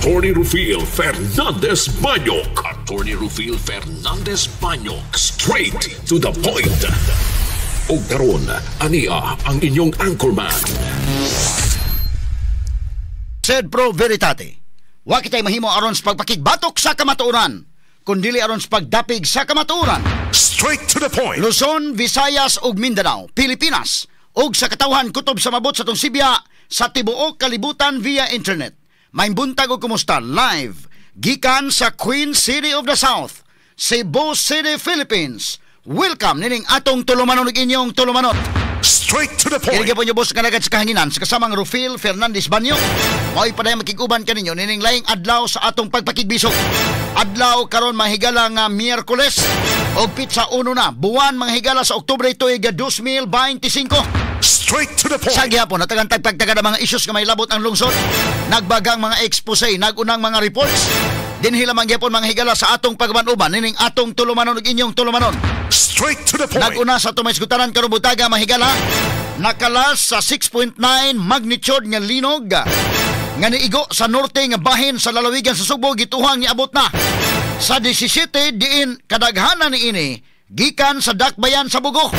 Attorney Rufil Fernandez Banyok. Attorney Rufil Fernandez Banyok. Straight to the point. O karon, ania ang inyong anchorman. Sed pro veritate. Wa kitay mahimo aron sa pagpakigbatok sa kamatuoran, kundili aron sa pagdapig sa kamatuoran. Straight to the point. Luzon, Visayas ug Mindanao, Pilipinas, ug sa katawhan kutob sa mabot sa tong Sibya sa tibuok kalibutan via internet. May buntag o kumusta live gikan sa Queen City of the South, Cebu City, Philippines. Welcome nining atong tulumanon ug inyong tulumanot. Straight to the point. Kaya po niyo boss kanagad sa kahanginan sa kasamang Rufil Fernandez Banyok. Mo'y paday makiguban kaninyo nining laing adlaw sa atong pagpakigbisok. Adlaw karon mahigala nga Miyerkules og pitsa uno na buwan mahigala sa Oktubre tuig 2025. Straight to the point. Sa gihapon natagang tagpagtagad ang mga issues nga may labot ang lungsod. Nagbagang mga expose, nagunang mga reports. Dinhi lamang gyapon mga higala sa atong pagmanuban nining atong tulumanon ug inyong tulumanon. Straight to the point. Naguna sa tumay sugutanan karon butaga mahigala nakalas sa 6.9 magnitude nga linog nga niigo sa norte nga bahin sa lalawigan sa Subo gituhang niabot na sa 17 diin kadaghanan niini gikan sa dakbayan sa Bugo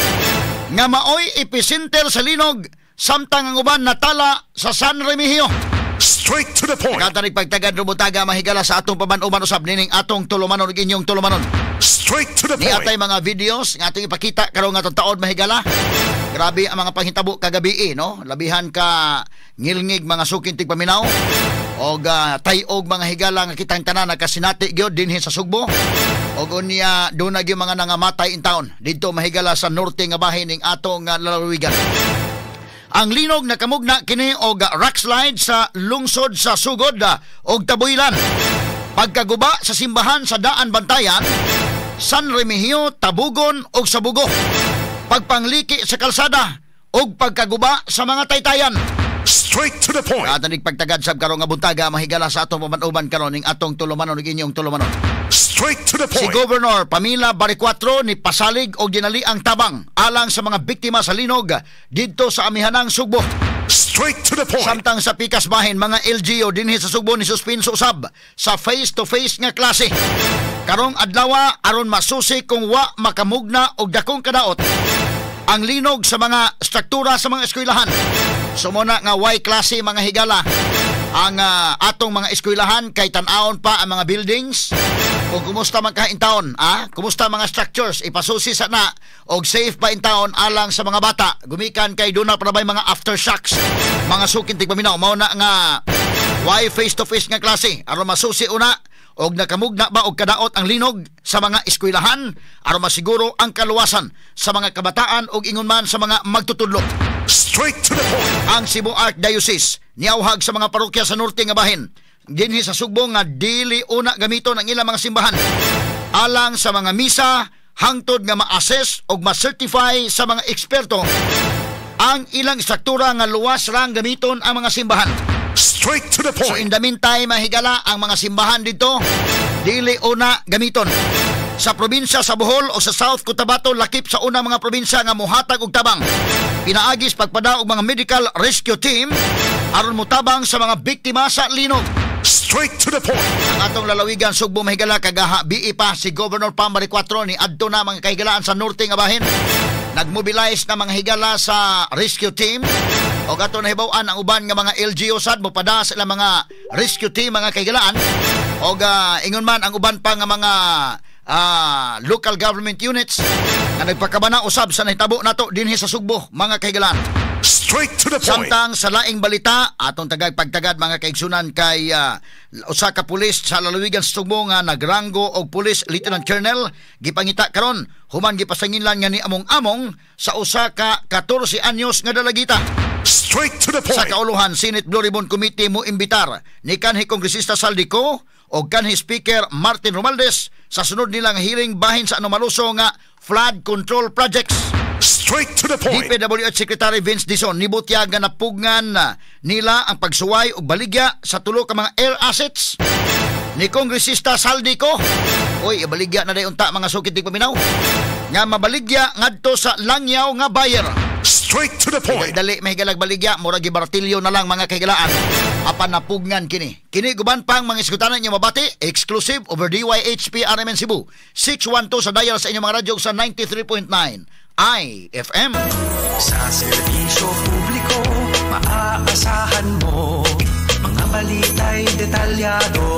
nga maoy epicenter sa linog samtang ang uban natala sa San Remigio. Straight to the point. Katanig pagtagad rubutaga mahigala sa atong paman-uman usab nining atong tulumanon ug inyong tulumanon. Straight to the Ni point. atay mga videos nga atong ipakita karon nga taon mahigala. Grabe ang mga panghitabo kagabi no. Labihan ka ngilngig mga sukin tig paminaw og tayog mga higala nga kitang tanan nakasinati gyud dinhi sa Sugbo. Og unya do na gyud mga nangamatay in taon didto mahigala sa norte nga bahin ning atong lalawigan. Ang linog nakamugna kini og rock slide sa lungsod sa Sugod og Tabuilan. Pagkaguba sa simbahan sa Daan Bantayan, San Remigio, Tabugon og Sabugo. Pagpangliki sa kalsada og pagkaguba sa mga taytayan. Straight to the point. Katanig pagtagad sab karon nga buntaga mahigala sa atong pamanuban karon ning atong tulumanon ug inyong tulumanon. Straight to the Si point. Governor Pamila Baricuatro ni pasalig og ginali ang tabang alang sa mga biktima sa linog didto sa amihanang Sugbo. Straight to the point. Samtang sa pikas bahin mga LGU dinhi sa Sugbo ni suspenso usab sa face-to-face nga klase. Karong adlaw aron masusi kung wa makamugna og dakong kadaot ang linog sa mga struktura sa mga eskwelahan. Sumuna nga Y klase mga higala ang atong mga eskwelahan kay tan-awon pa ang mga buildings. Kung kumusta man kaintaon, kumusta mga structures, ipasusi sa na og safe pa intaon alang sa mga bata. Gumikan kay duna para bay mga aftershocks, mga sukin tigpaminaw mao na nga why face to face nga klase aron masusi una og nakamugna ba og kadaot ang linog sa mga eskwelahan aron masiguro ang kaluwasan sa mga kabataan og ingon man sa mga magtutudlo. Straight to the point. Ang Cebu Archdiocese niauhag sa mga parokya sa norte nga bahin dinhi sa Sugbo nga dili una gamiton ang ilang mga simbahan alang sa mga misa hangtod nga ma-assess og ma-certify sa mga eksperto ang ilang struktura nga luwas rang gamiton ang mga simbahan. Straight to the So point. in the meantime mahigala ang mga simbahan dito dili una gamiton. Sa probinsya sa Bohol o sa South Cotabato lakip sa unang mga probinsya nga mohatag og tabang. Pinaagis pagpada og mga medical rescue team aron motabang sa mga biktima sa linog. Straight to the point. Ang atong lalawigan Sugbo mahigala kagaha bii pa si Governor Pam Baricuatro ni adto na mga kahigalaan sa norte nga bahin. Nagmobilize na mga higala sa rescue team o ato na hibaw-an ang uban nga mga LGU sad mopada sa ilang mga rescue team mga kahigalaan o ingon man ang uban pa nga mga local government units na nagpakabana usab sa nahitabo nato dinhi sa Sugbo mga kahigalaan. Straight to the point. Samtang sa laing balita atong pagtagad mga kaigsunan kay usa ka pulis sa lalawigan sa Sugbo nga nagranggo og Police Lieutenant Colonel gipangita karon human gipasanginlan nga ni among-among sa usa ka 14 anyos nga dalagita. Straight to the point. Sa kauluhan Senate Blue Ribbon Committee mo imbitar ni kanhi Kongresista Saldico o kanhi Speaker Martin Romualdez sa sunod nilang hearing bahin sa anomaluso nga flood control projects. Straight to the point. DPWH Secretary Vince Dizon nibutyag nga napugngan nila ang pagsuway og baligya sa tulo ka mga air assets ni Kongresista Saldico. Oy, ibaligya na day unta mga sukit tig paminaw nga mabaligya ngadto sa Langyaw nga buyer. Straight to the point. Dali may galag baligya murag gibartilyo na lang mga kahigalaan Apan napugngan kini. Kini guban pang mga iskutanan niyo mabati, exclusive over DYHP RMN Cebu. 612 sa dial sa inyong mga radyo sa 93.9 IFM. Sa serbisyo publiko, maaasahan mo mga balita'y detalyado